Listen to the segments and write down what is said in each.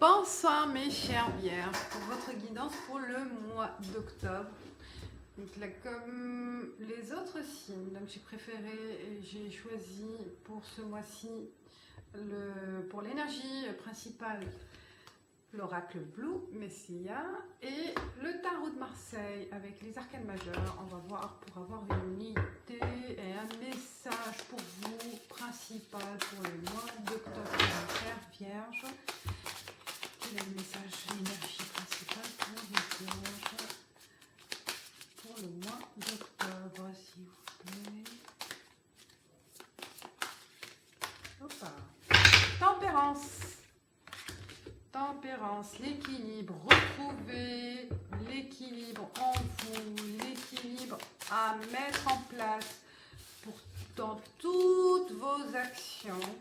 Bonsoir mes chères vierges, pour votre guidance pour le mois d'octobre. Donc là, comme les autres signes, donc j'ai choisi pour ce mois-ci, pour l'énergie principale, l'oracle Blue Messia et le tarot de Marseille avec les arcanes majeurs. On va voir pour avoir une unité et un message pour vous principal pour le mois d'octobre, mes chères vierges. Le message, l'énergie principale pour les vierges pour le mois d'octobre, s'il vous plaît. Hoppa. Tempérance. Tempérance, l'équilibre. Retrouvez l'équilibre en vous, l'équilibre à mettre en place dans toutes vos actions.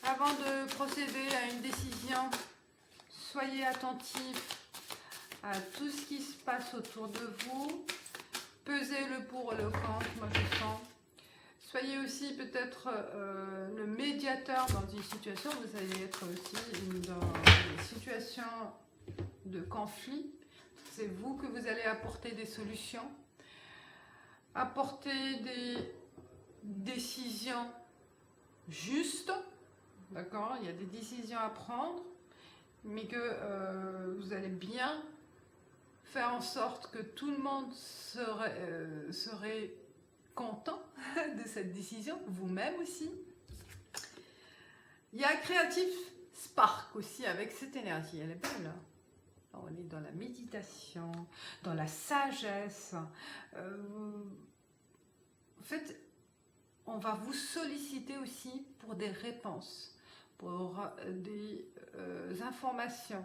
Avant de procéder à une décision, soyez attentifs à tout ce qui se passe autour de vous. Pesez le pour et le contre, moi je sens. Soyez aussi peut-être le médiateur dans une situation. Vous allez être aussi dans des situations de conflit. C'est vous que vous allez apporter des solutions. Apporter des décisions justes. D'accord, il y a des décisions à prendre, mais que vous allez bien faire en sorte que tout le monde serait content de cette décision, vous-même aussi. Il y a Creative Spark aussi avec cette énergie, elle est belle. On est dans la méditation, dans la sagesse. En fait, on va vous solliciter aussi pour des réponses, pour des informations.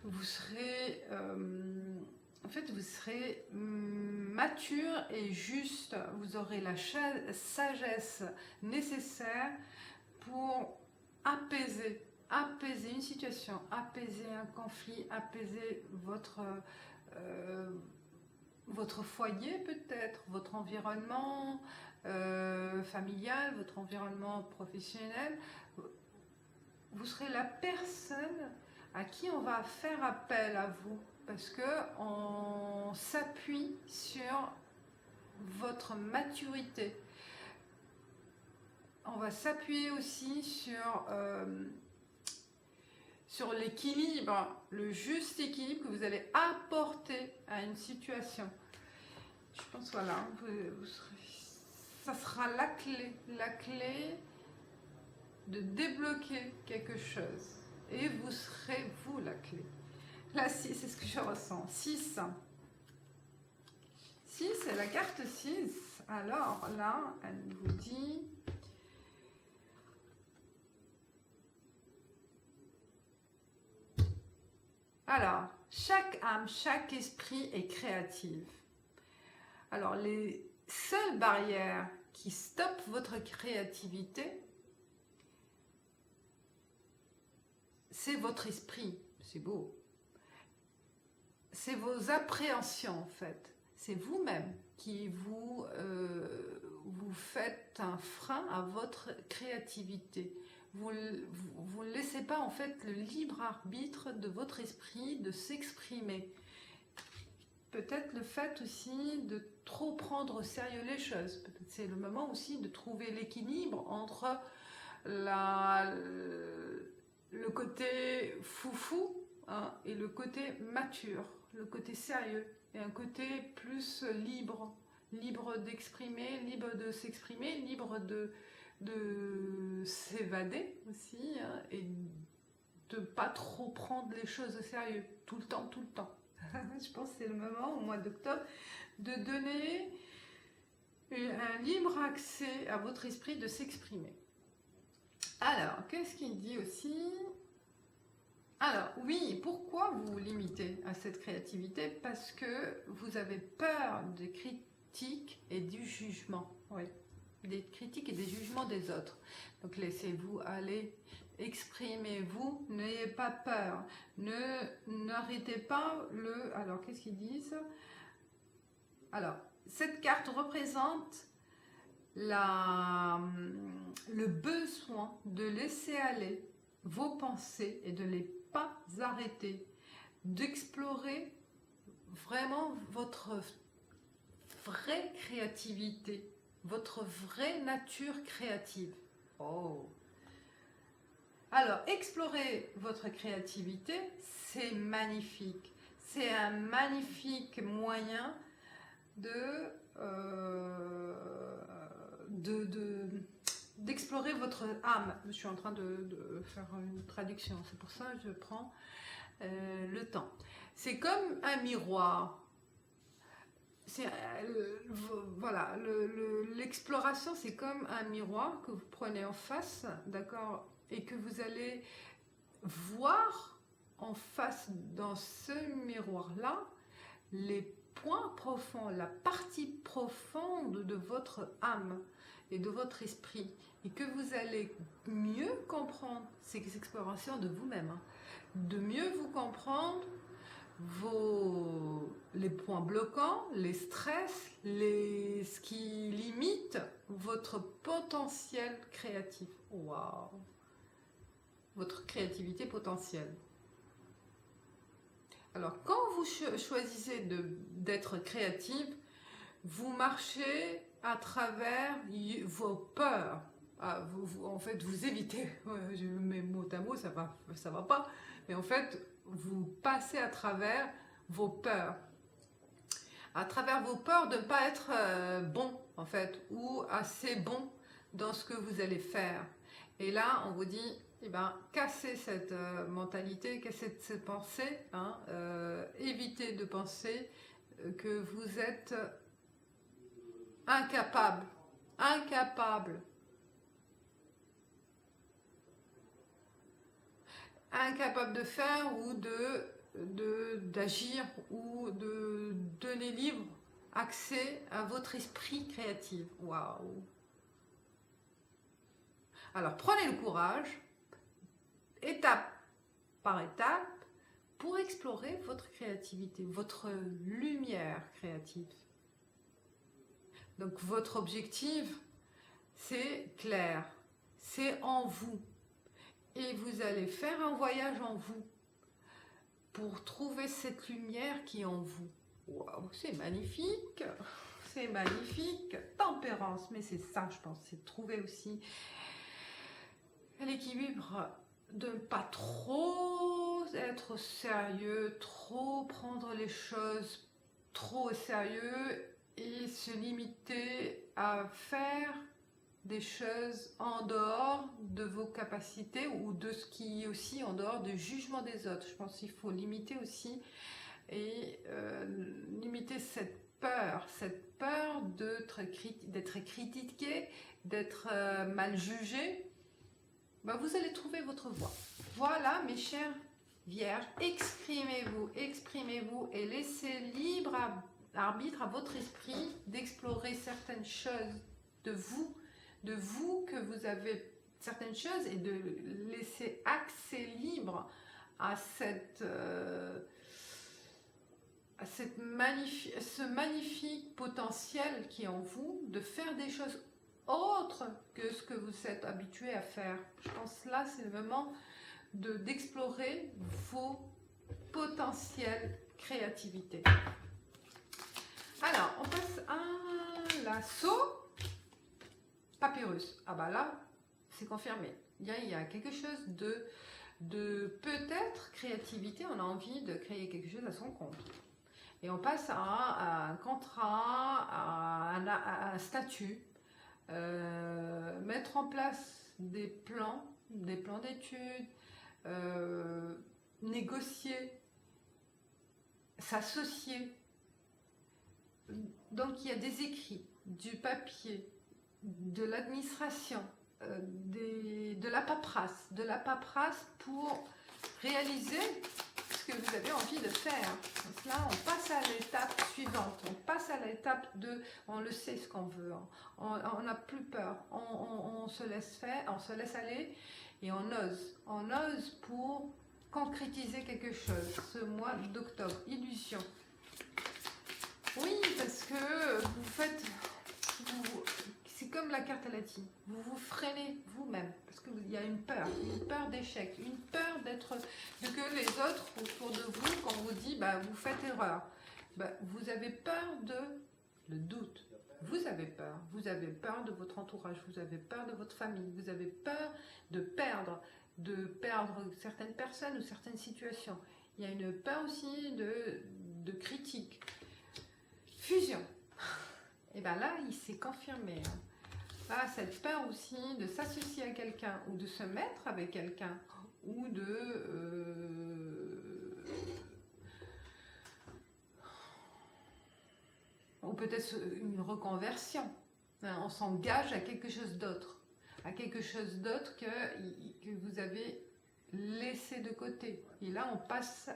Vous serez, en fait, vous serez mature et juste. Vous aurez la sagesse nécessaire pour apaiser une situation, apaiser un conflit, apaiser votre foyer peut-être, votre environnement familial, votre environnement professionnel. Vous serez la personne à qui on va faire appel à vous, parce que on s'appuie sur votre maturité. On va s'appuyer aussi sur l'équilibre, le juste équilibre que vous allez apporter à une situation. Je pense, voilà, ça sera la clé de débloquer quelque chose. Et vous serez, vous, la clé. Là, 6, c'est ce que je ressens. 6. 6, c'est la carte 6. Alors, là, elle vous dit... Alors, chaque âme, chaque esprit est créative. Alors, les seules barrières qui stoppent votre créativité, c'est votre esprit. C'est beau. C'est vos appréhensions, en fait. C'est vous-même qui vous faites un frein à votre créativité. Vous ne laissez pas, en fait, le libre arbitre de votre esprit de s'exprimer. Peut-être le fait aussi de trop prendre au sérieux les choses. Peut-être c'est le moment aussi de trouver l'équilibre entre le côté foufou, hein, et le côté mature, le côté sérieux, et un côté plus libre d'exprimer, libre de s'exprimer, libre de s'évader aussi, hein, et de pas trop prendre les choses au sérieux, tout le temps. Je pense que c'est le moment, au mois d'octobre, de donner un libre accès à votre esprit de s'exprimer. Alors, qu'est-ce qu'il dit aussi ? Alors, oui, pourquoi vous vous limitez à cette créativité ? Parce que vous avez peur des critiques et du jugement. Oui, des critiques et des jugements des autres. Donc, laissez-vous aller. exprimez-vous, n'ayez pas peur, n'arrêtez pas le... Alors, qu'est-ce qu'ils disent? Alors, cette carte représente le besoin de laisser aller vos pensées et de ne les pas arrêter, d'explorer vraiment votre vraie créativité, votre vraie nature créative. Oh! Alors, explorer votre créativité, c'est magnifique. C'est un magnifique moyen d'explorer votre âme. Je suis en train de faire une traduction, c'est pour ça que je prends le temps. C'est comme un miroir. Voilà, l'exploration, c'est comme un miroir que vous prenez en face, d'accord, et que vous allez voir en face dans ce miroir-là les points profonds, la partie profonde de votre âme et de votre esprit, et que vous allez mieux comprendre ces explorations de vous-même, hein, de mieux vous comprendre les points bloquants, les stress, ce qui limite votre potentiel créatif. Waouh! Votre créativité potentielle. Alors, quand vous choisissez d'être créative, vous marchez à travers vos peurs. En fait, vous évitez, je mets mot à mot, ça va pas, mais en fait, vous passez à travers vos peurs. À travers vos peurs de ne pas être bon, en fait, ou assez bon dans ce que vous allez faire. Et là, on vous dit, eh ben, cassez cette mentalité, cassez cette pensée, hein, évitez de penser que vous êtes incapable de faire ou d'agir ou de donner libre accès à votre esprit créatif. Waouh! Alors prenez le courage, étape par étape, pour explorer votre créativité, votre lumière créative. Donc votre objectif, c'est clair, c'est en vous. Et vous allez faire un voyage en vous pour trouver cette lumière qui est en vous. Waouh, c'est magnifique! C'est magnifique! Tempérance, mais c'est ça, je pense, c'est de trouver aussi l'équilibre, de ne pas trop être sérieux, trop prendre les choses trop au sérieux et se limiter à faire des choses en dehors de vos capacités ou de ce qui est aussi en dehors du jugement des autres. Je pense qu'il faut limiter aussi et limiter cette peur d'être critiqué, d'être mal jugé. Ben, vous allez trouver votre voie. Voilà, mes chers vierges, exprimez-vous et laissez libre arbitre à votre esprit d'explorer certaines choses de vous que vous avez certaines choses et de laisser accès libre à ce magnifique potentiel qui est en vous, de faire des choses autres que ce que vous êtes habitué à faire. Je pense là, c'est le moment d'explorer vos potentiels créativité. Alors, on passe à l'assaut papyrus. Ah bah là, c'est confirmé. Il y a quelque chose de peut-être créativité. On a envie de créer quelque chose à son compte. Et on passe à un contrat, à un statut, mettre en place des plans d'études, négocier, s'associer. Donc il y a des écrits, du papier, de l'administration, de la paperasse pour réaliser ce que vous avez envie de faire. Donc là, on passe à l'étape suivante. On passe à l'étape de, on le sait ce qu'on veut. On n'a plus peur. On se laisse faire, on se laisse aller et on ose. On ose pour concrétiser quelque chose. Ce mois d'octobre, illusion. Oui, parce que vous faites... c'est comme la carte à la tine. Vous vous freinez vous-même parce qu'il y a une peur d'échec, une peur de que les autres autour de vous, quand on vous dit bah, vous faites erreur, bah, vous avez peur le doute. Vous avez peur de votre entourage, vous avez peur de votre famille, vous avez peur de perdre certaines personnes ou certaines situations. Il y a une peur aussi de critique. Fusion. Et bien là, il s'est confirmé. Là, cette peur aussi de s'associer à quelqu'un ou de se mettre avec quelqu'un ou ou peut-être une reconversion. On s'engage à quelque chose d'autre. À quelque chose d'autre que vous avez laissé de côté. Et là, on passe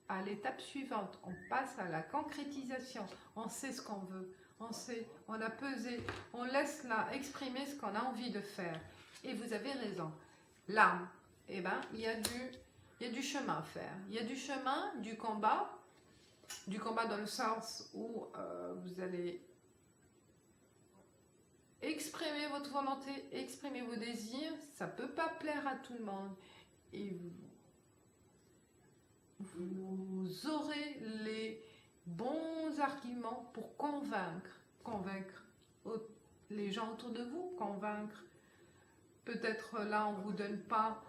à l'étape suivante. On passe à la concrétisation. On sait ce qu'on veut. On sait, on a pesé, on laisse là exprimer ce qu'on a envie de faire. Et vous avez raison. L'âme, eh ben, il y a du chemin à faire. Il y a du chemin, du combat dans le sens où vous allez exprimer votre volonté, exprimer vos désirs. Ça ne peut pas plaire à tout le monde. Et vous aurez les bons arguments pour convaincre les gens autour de vous, convaincre. Peut-être là, on ne vous donne pas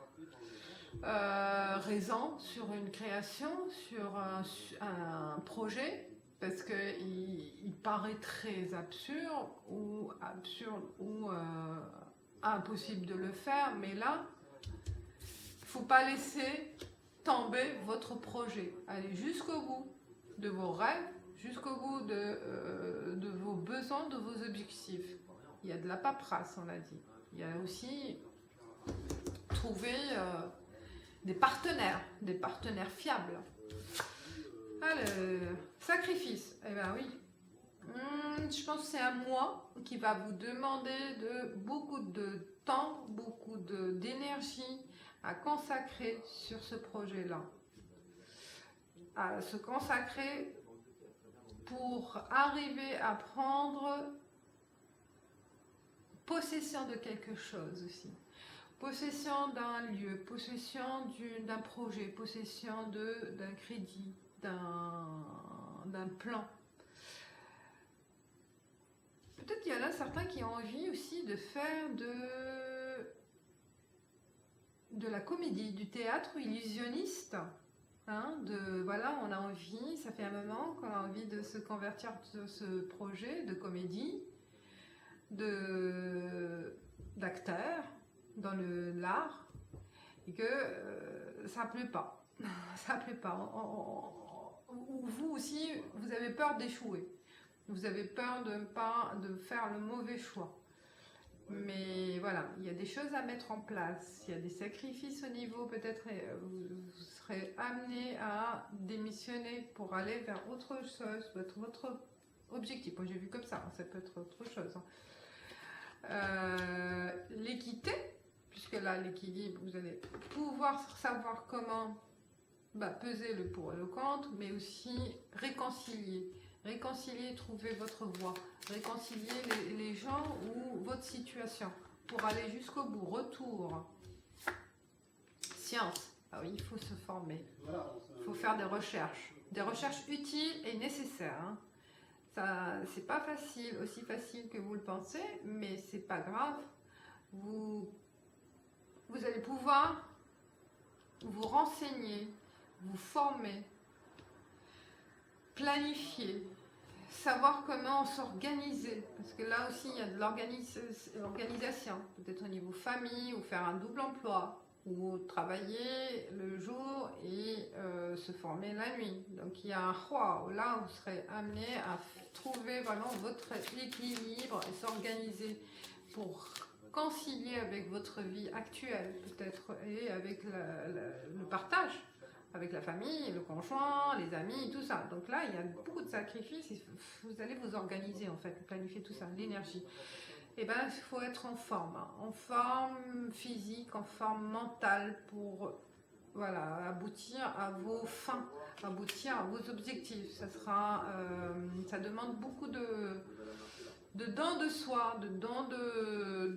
raison sur une création, sur un projet, parce qu'il paraît très absurde ou impossible de le faire, mais là, il ne faut pas laisser tomber votre projet. Allez jusqu'au bout de vos rêves, jusqu'au bout de vos besoins, de vos objectifs. Il y a de la paperasse, on l'a dit. Il y a aussi trouver des partenaires fiables. Alors, sacrifice, eh bien oui. Je pense que c'est un mois qui va vous demander beaucoup de temps, beaucoup d'énergie à consacrer sur ce projet-là. À se consacrer pour arriver à prendre possession de quelque chose aussi. Possession d'un lieu, possession d'un projet, possession d'un crédit, d'un plan. Peut-être qu'il y en a certains qui ont envie aussi de faire de la comédie, du théâtre illusionniste. Voilà, on a envie, ça fait un moment qu'on a envie de se convertir sur ce projet de comédie, d'acteur dans l'art, et que ça ne plaît pas. Ça ne plaît pas. Ou vous aussi, vous avez peur d'échouer. Vous avez peur de faire le mauvais choix. Mais voilà, il y a des choses à mettre en place. Il y a des sacrifices au niveau, peut-être vous serez amené à démissionner pour aller vers autre chose, votre objectif. Moi, j'ai vu comme ça, ça peut être autre chose. L'équité, puisque là, l'équilibre, vous allez pouvoir savoir comment peser le pour et le contre, mais aussi réconcilier, trouver votre voie, réconcilier les gens ou votre situation pour aller jusqu'au bout. Retour. Science. Ah oui, il faut se former. Il faut faire des recherches utiles et nécessaires. Ça, c'est pas facile, aussi facile que vous le pensez, mais c'est pas grave. Vous allez pouvoir vous renseigner, vous former, planifier, savoir comment s'organiser, parce que là aussi il y a de l'organisation, peut-être au niveau famille, ou faire un double emploi, ou travailler le jour et se former la nuit. Donc il y a un roi, là vous serez amené à trouver vraiment votre équilibre et s'organiser pour concilier avec votre vie actuelle peut-être et avec le partage avec la famille, le conjoint, les amis, tout ça. Donc là, il y a beaucoup de sacrifices. Vous allez vous organiser en fait, planifier tout ça, l'énergie. Et ben, il faut être en forme, hein, en forme physique, en forme mentale pour voilà, aboutir à vos fins, aboutir à vos objectifs. Ça demande beaucoup de dons de soi, de dons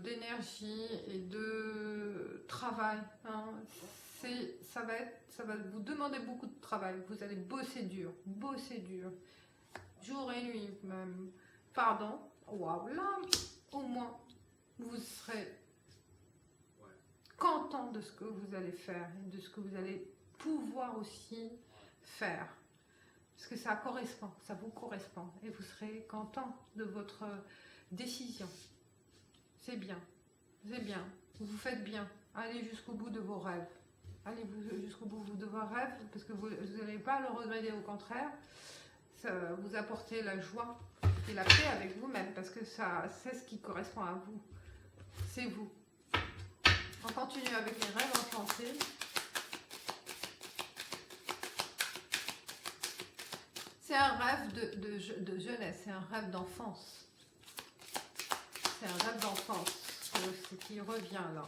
d'énergie et de travail. Hein. Ça va vous demander beaucoup de travail. Vous allez bosser dur, jour et nuit même. Pardon, waouh, là, au moins, vous serez content de ce que vous allez faire et de ce que vous allez pouvoir aussi faire. Parce que ça correspond, ça vous correspond et vous serez content de votre décision. C'est bien, vous faites bien. Allez jusqu'au bout de vos rêves. Allez jusqu'au bout de vos rêves parce que vous n'allez pas le regretter, au contraire. Ça va vous apporter la joie et la paix avec vous-même parce que c'est ce qui correspond à vous. C'est vous. On continue avec les rêves enchantés. C'est un rêve de jeunesse, c'est un rêve d'enfance. C'est un rêve d'enfance qui revient là.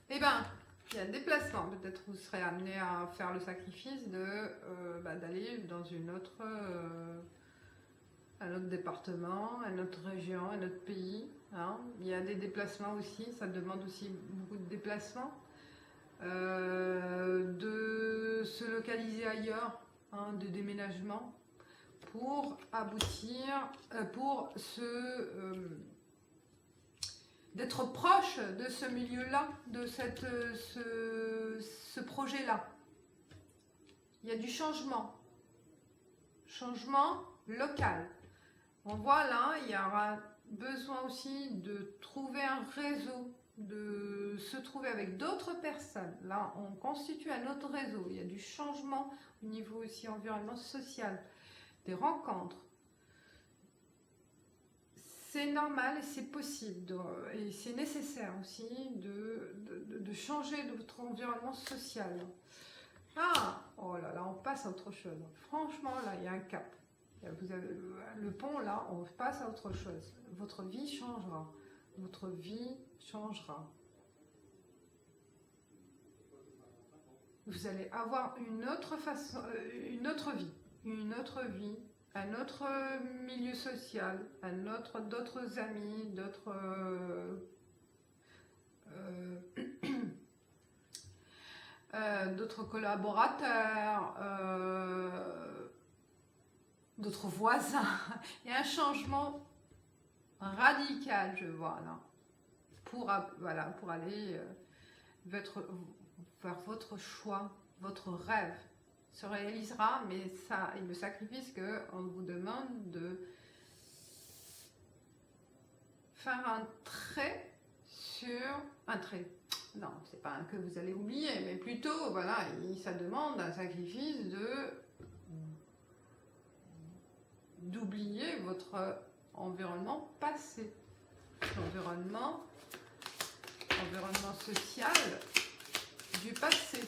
Eh bien, il y a un déplacement. Peut-être vous serez amené à faire le sacrifice d'aller dans un autre département, une autre région, un autre pays. Hein. Il y a des déplacements aussi, ça demande aussi beaucoup de déplacements. De se localiser ailleurs, hein, de déménagement, pour aboutir, d'être proche de ce milieu-là, de ce projet-là. Il y a du changement local. On voit là, il y aura besoin aussi de trouver un réseau, de se trouver avec d'autres personnes. Là, on constitue un autre réseau. Il y a du changement au niveau aussi environnement social, des rencontres. C'est normal et c'est possible et c'est nécessaire aussi de changer de votre environnement social. Ah, oh là là, on passe à autre chose. Franchement, là, il y a un cap. Vous avez le pont, là, on passe à autre chose. Votre vie changera. Votre vie changera. Vous allez avoir une autre façon, une autre vie, un autre milieu social, d'autres amis, d'autres collaborateurs, d'autres voisins. Il y a un changement radical, je vois là, pour aller vers votre choix, votre rêve se réalisera, mais ça, et le sacrifice qu'on vous demande de faire un trait sur un trait. Non, c'est pas un que vous allez oublier, mais plutôt, voilà, ça demande un sacrifice d'oublier votre environnement passé, environnement social du passé.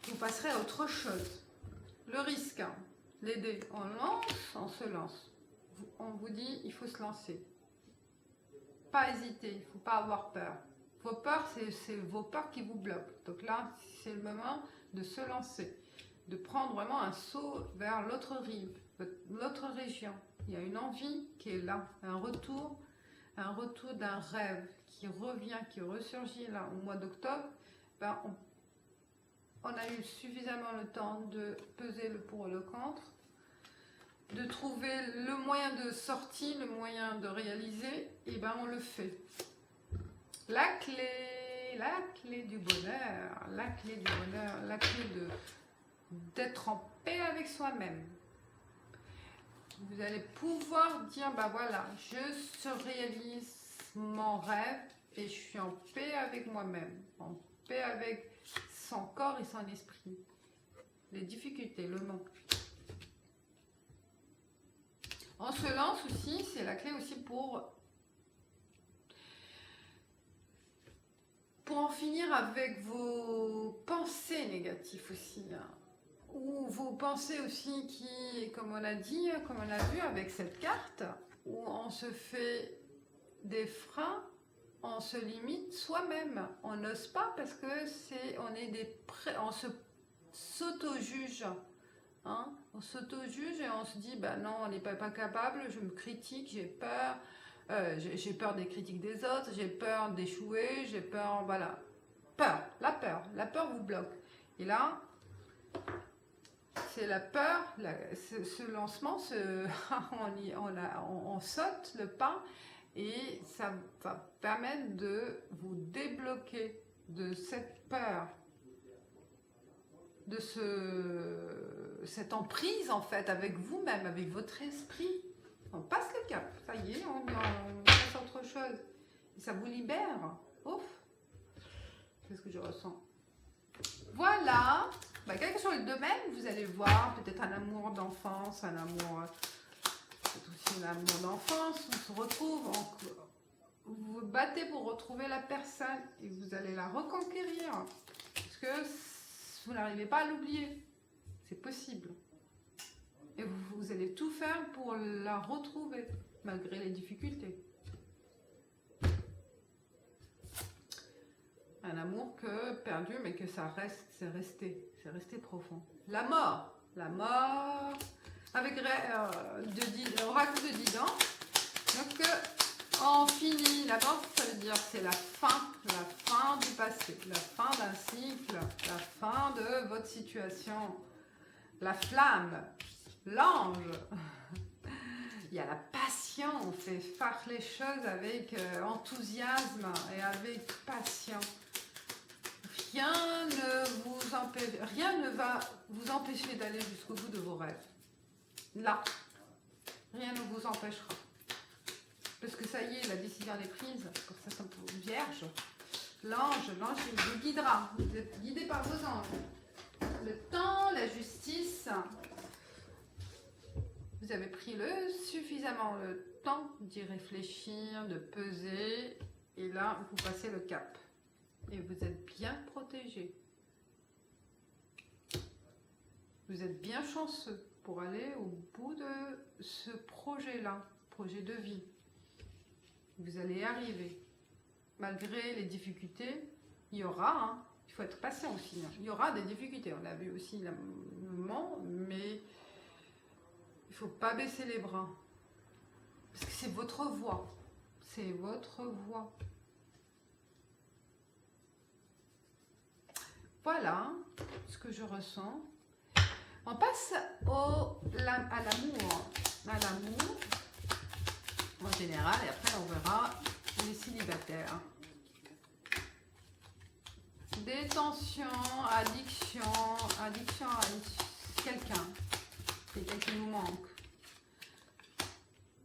Vous passerez à autre chose. Le risque, hein, les dés, on se lance. On vous dit, il faut se lancer. Pas hésiter, il ne faut pas avoir peur. Vos peurs, c'est vos peurs qui vous bloquent. Donc là, c'est le moment de se lancer, de prendre vraiment un saut vers l'autre rive, l'autre région. Il y a une envie qui est là, un retour d'un rêve qui revient, qui ressurgit là au mois d'octobre. Ben, on a eu suffisamment le temps de peser le pour et le contre, de trouver le moyen de sortie, le moyen de réaliser, et ben on le fait. La clé du bonheur, la clé d'être en paix avec soi-même. Vous allez pouvoir dire, bah voilà, je réalise mon rêve et je suis en paix avec moi-même, en paix avec son corps et son esprit. Les difficultés, le manque. On se lance aussi, c'est la clé aussi pour en finir avec vos pensées négatives aussi, hein. Ou vos pensées aussi qui, comme on a dit, comme on a vu avec cette carte, où on se fait des freins, on se limite soi-même, on n'ose pas parce que on s'auto-juge, hein, on s'auto-juge et on se dit bah non, on n'est pas capable, je me critique, j'ai peur des critiques des autres, j'ai peur d'échouer, j'ai peur, voilà, la peur vous bloque. Et là, c'est la peur, ce lancement, on saute le pas et ça va permettre de vous débloquer de cette peur, de cette emprise en fait avec vous-même, avec votre esprit. On passe le cap, ça y est, on passe à autre chose. Et ça vous libère. Ouf, c'est ce que je ressens. Voilà. Quel que soit le domaine, vous allez voir peut-être un amour d'enfance, peut-être aussi un amour d'enfance, on se retrouve, vous vous battez pour retrouver la personne et vous allez la reconquérir parce que vous n'arrivez pas à l'oublier, c'est possible. Et vous allez tout faire pour la retrouver malgré les difficultés. Un amour perdu, mais que ça reste, c'est resté profond. La mort, avec l'oracle de Didan. Donc, on finit. La mort, ça veut dire c'est la fin du passé, la fin d'un cycle, la fin de votre situation. La flamme, l'ange. Il y a la passion, on fait faire les choses avec enthousiasme et avec passion. Rien ne va vous empêcher d'aller jusqu'au bout de vos rêves. Là, rien ne vous empêchera. Parce que ça y est, la décision est prise. Pour ça, c'est pour vierge. L'ange, il vous guidera. Vous êtes guidé par vos anges. Le temps, la justice. Vous avez pris suffisamment le temps d'y réfléchir, de peser. Et là, vous passez le cap. Et vous êtes bien protégé. Vous êtes bien chanceux pour aller au bout de ce projet-là, projet de vie. Vous allez y arriver. Malgré les difficultés, il y aura, il faut être patient aussi, il y aura des difficultés. On l'a vu aussi le moment, mais il ne faut pas baisser les bras. Parce que c'est votre voix. C'est votre voix. Voilà ce que je ressens. On passe à l'amour. À l'amour en général, et après on verra les célibataires. Des tensions, addiction à quelqu'un qui nous manque.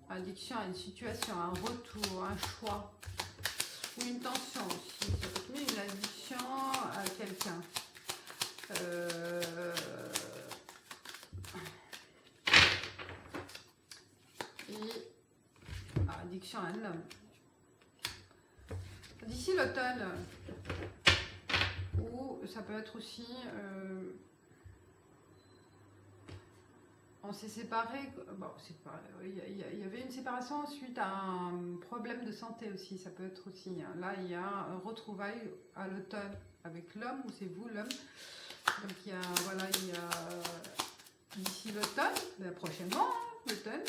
Addiction à une situation, un retour, un choix. Ou une tension aussi, ça peut être une addiction à quelqu'un. Et addiction à un homme. D'ici l'automne, ou ça peut être aussi on s'est séparés, il y avait une séparation suite à un problème de santé aussi, ça peut être aussi. Là, il y a un retrouvaille à l'automne avec l'homme, ou c'est vous l'homme. Donc, il y a d'ici l'automne, prochainement, l'automne,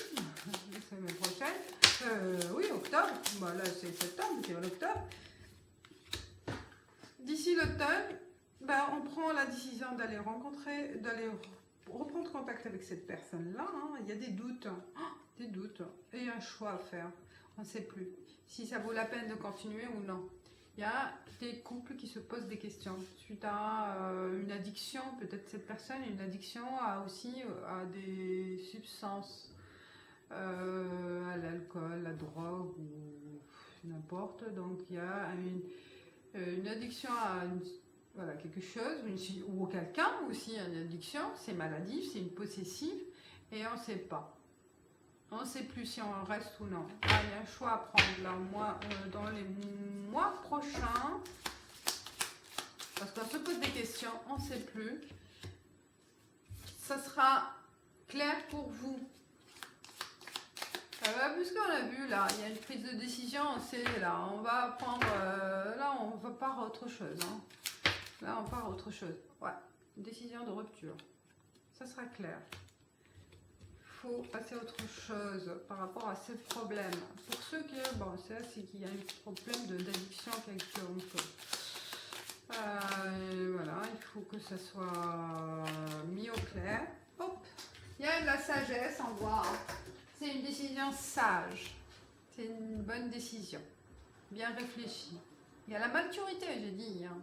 la semaine prochaine, oui, octobre, là c'est septembre, c'est en octobre. D'ici l'automne, on prend la décision d'aller reprendre contact avec cette personne-là. Il y a des doutes, et un choix à faire. On ne sait plus si ça vaut la peine de continuer ou non. Il y a des couples qui se posent des questions suite à une addiction. Peut-être cette personne a une addiction à des substances, à l'alcool, à la drogue ou n'importe. Donc il y a une addiction à quelque chose, ou quelqu'un aussi, une addiction, c'est maladif, c'est une possessive, et on ne sait pas. On ne sait plus si on reste ou non. Il y a un choix à prendre là, dans les mois prochains. Parce qu'on se pose des questions, on ne sait plus. Ça sera clair pour vous. Puisqu'on a vu là, il y a une prise de décision, c'est là, on va prendre, là on va part à autre chose. Hein. Là on part à autre chose. Ouais, une décision de rupture. Ça sera clair. Il faut passer à autre chose par rapport à ces problèmes. Pour ceux qui, bon, c'est qu'il y a un problème d'addiction quelque chose. Voilà, il faut que ça soit mis au clair. Hop, il y a de la sagesse en bois. C'est une décision sage. C'est une bonne décision. Bien réfléchie. Il y a la maturité, j'ai dit. Hein.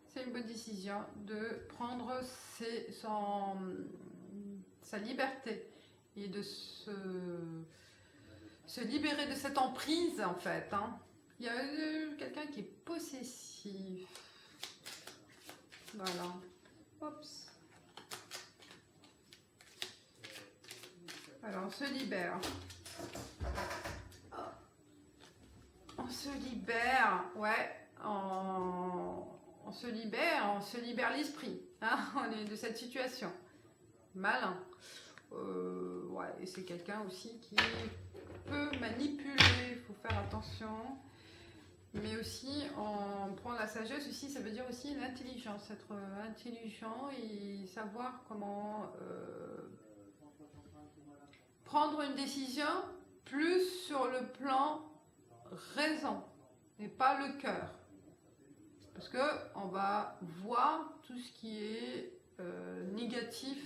C'est une bonne décision de prendre sa liberté et de se libérer de cette emprise, en fait. Hein. Il y a quelqu'un qui est possessif. Voilà. Oups. Alors, on se libère. On se libère, ouais. On se libère l'esprit. Hein, on est de cette situation. Malin. Ouais, et c'est quelqu'un aussi qui peut manipuler. Il faut faire attention. Mais aussi, on prend la sagesse aussi, ça veut dire aussi l'intelligence. Être intelligent et savoir comment prendre une décision plus sur le plan raison et pas le cœur. Parce qu'on va voir tout ce qui est négatif.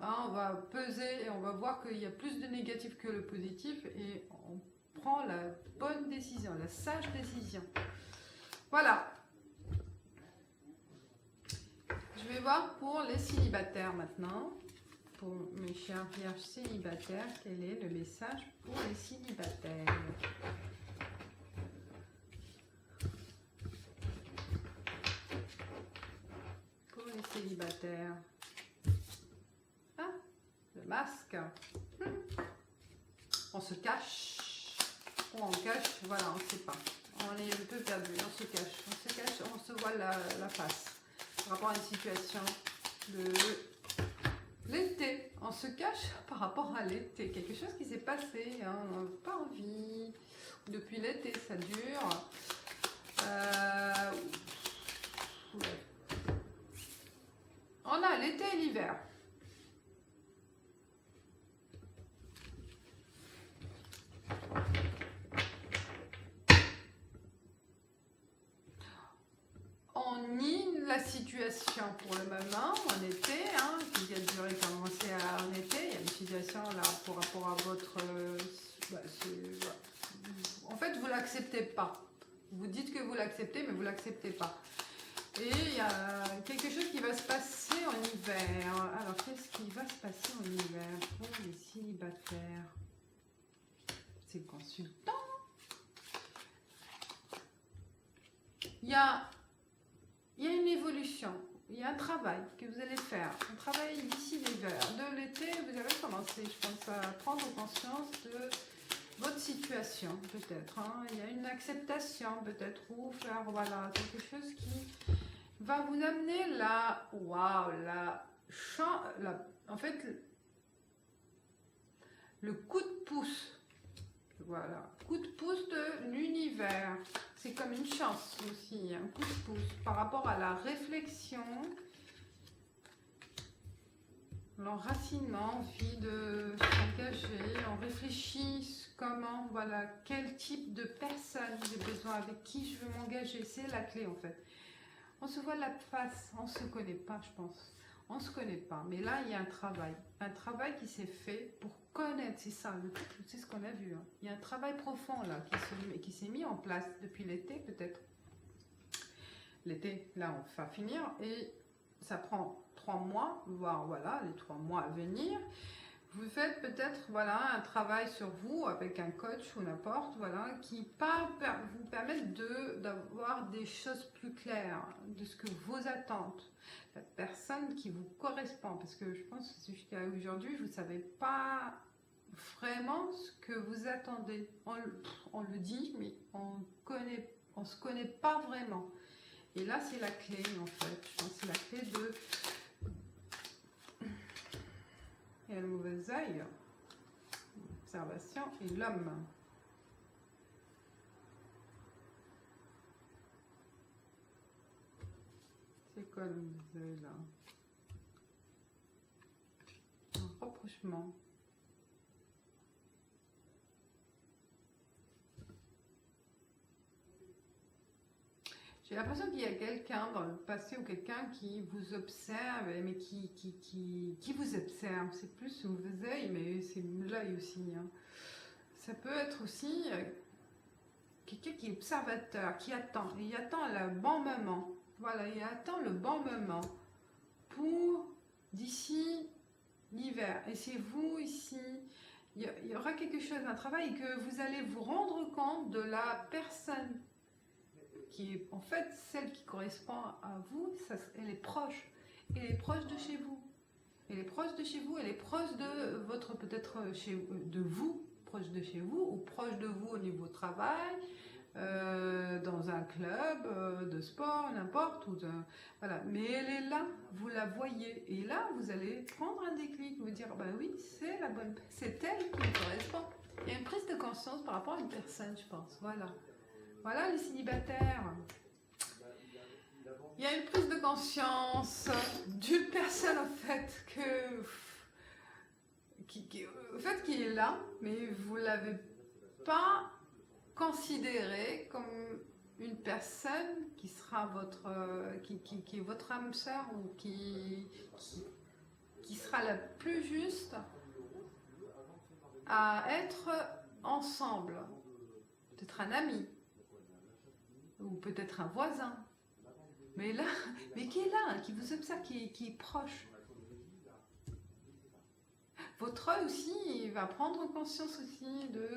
Hein, on va peser et on va voir qu'il y a plus de négatif que le positif et on prend la bonne décision, la sage décision. Voilà. Je vais voir pour les célibataires maintenant. Pour mes chers vierges célibataires, quel est le message pour les célibataires? Pour les célibataires. Ah, le masque. On se cache. Ou on cache, voilà, on ne sait pas. On est un peu perdu, on se cache, on se voit la face. Par rapport à une situation de l'été, on se cache par rapport à l'été, quelque chose qui s'est passé, hein, on n'a pas envie, depuis l'été ça dure. On a l'été et l'hiver. On nie la situation pour le moment, en été, hein, qui a duré, commencé en été, il y a une situation là par rapport à votre... en fait, vous ne l'acceptez pas. Vous dites que vous l'acceptez, mais vous ne l'acceptez pas. Et il y a quelque chose qui va se passer en hiver. Alors, qu'est-ce qui va se passer en hiver pour les célibataires? C'est le consultant. Il y a une évolution, il y a un travail que vous allez faire, un travail d'ici l'hiver. De l'été, vous allez commencer, je pense, à prendre conscience de votre situation, peut-être. Hein. Il y a une acceptation, peut-être, ou faire, voilà, quelque chose qui va vous amener là, waouh, en fait, le coup de pouce. Voilà, coup de pouce de l'univers. C'est comme une chance aussi, un coup de pouce par rapport à la réflexion, l'enracinement, envie de s'engager, on réfléchit comment, voilà, quel type de personne j'ai besoin, avec qui je veux m'engager, c'est la clé en fait. On se voit la face, on ne se connaît pas, je pense. On ne se connaît pas, mais là, il y a un travail qui s'est fait pour connaître, c'est ça, c'est ce qu'on a vu. Hein. Il y a un travail profond là qui s'est mis en place depuis l'été peut-être. L'été, là, on va finir et ça prend 3 mois, voire voilà, les 3 mois à venir. Vous faites peut-être voilà, un travail sur vous avec un coach ou n'importe, voilà, qui vous permettent d'avoir des choses plus claires de ce que vos attentes, la personne qui vous correspond. Parce que je pense que jusqu'à aujourd'hui, vous ne savez pas vraiment ce que vous attendez. On le dit, mais on se connaît pas vraiment. Et là, c'est la clé, en fait. Je pense que c'est la clé de... Et le mauvais œil. Observation et l'homme. C'est quoi le mauvais œil, là? Un rapprochement. J'ai l'impression qu'il y a quelqu'un dans le passé ou quelqu'un qui vous observe, mais qui vous observe. C'est plus le mauvais œil, mais c'est l'œil aussi. Hein. Ça peut être aussi quelqu'un qui est observateur, qui attend. Et il attend le bon moment. Voilà, il attend le bon moment pour d'ici l'hiver. Et c'est vous ici. Il y aura quelque chose, un travail, que vous allez vous rendre compte de la personne qui est en fait celle qui correspond à vous, elle est proche. Elle est proche de chez vous. Elle est proche de chez vous, elle est proche de votre, peut-être de vous, proche de chez vous, ou proche de vous au niveau travail, dans un club de sport, n'importe où. Voilà. Mais elle est là, vous la voyez. Et là, vous allez prendre un déclic, vous dire, bah oui, c'est la bonne, c'est elle qui me correspond. Il y a une prise de conscience par rapport à une personne, je pense. Voilà. Voilà les célibataires. Il y a une prise de conscience d'une personne en fait qui est là, mais vous ne l'avez pas considérée comme une personne qui sera votre qui est votre âme sœur ou qui sera la plus juste à être ensemble. Peut-être un ami. Ou peut-être un voisin, mais là, mais qui est là, qui vous observe, qui est proche. Votre œil aussi, il va prendre conscience aussi de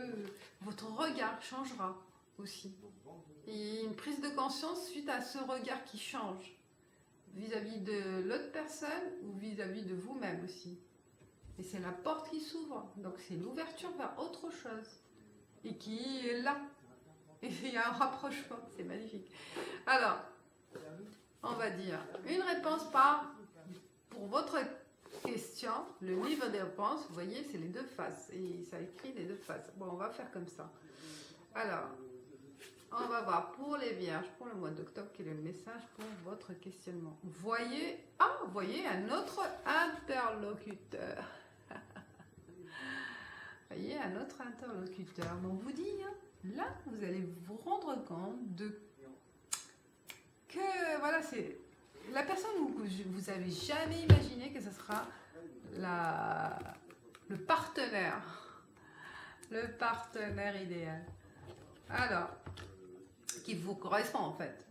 votre regard changera aussi. Et une prise de conscience suite à ce regard qui change vis-à-vis de l'autre personne ou vis-à-vis de vous-même aussi. Et c'est la porte qui s'ouvre, donc c'est l'ouverture vers autre chose et qui est là. Et il y a un rapprochement, c'est magnifique. Alors, on va dire une réponse pour votre question, le livre des réponses, vous voyez, c'est les deux faces. Et ça écrit les deux faces. Bon, on va faire comme ça. Alors, on va voir pour les vierges, pour le mois d'octobre, quel est le message pour votre questionnement. Voyez un autre interlocuteur. Voyez un autre interlocuteur. Mais on vous dit, hein, là, vous allez vous rendre compte que voilà, c'est la personne que vous avez jamais imaginé que ce sera le partenaire idéal. Alors, qui vous correspond en fait.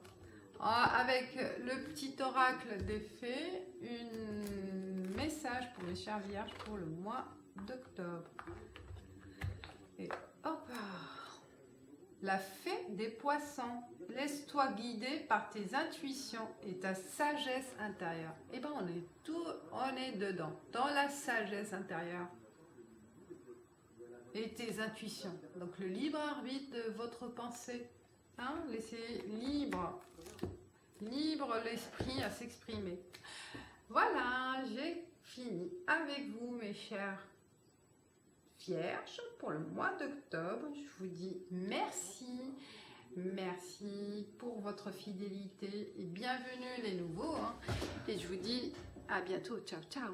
Avec le petit oracle des fées, un message pour les chers vierges pour le mois d'octobre. Et hop! La fée des poissons, laisse-toi guider par tes intuitions et ta sagesse intérieure. Et bien on est dedans, dans la sagesse intérieure et tes intuitions. Donc le libre arbitre de votre pensée, hein, laissez libre l'esprit à s'exprimer. Voilà, j'ai fini avec vous mes chers Vierge pour le mois d'octobre. Je vous dis merci pour votre fidélité et bienvenue les nouveaux. Hein. Et je vous dis à bientôt. Ciao, ciao.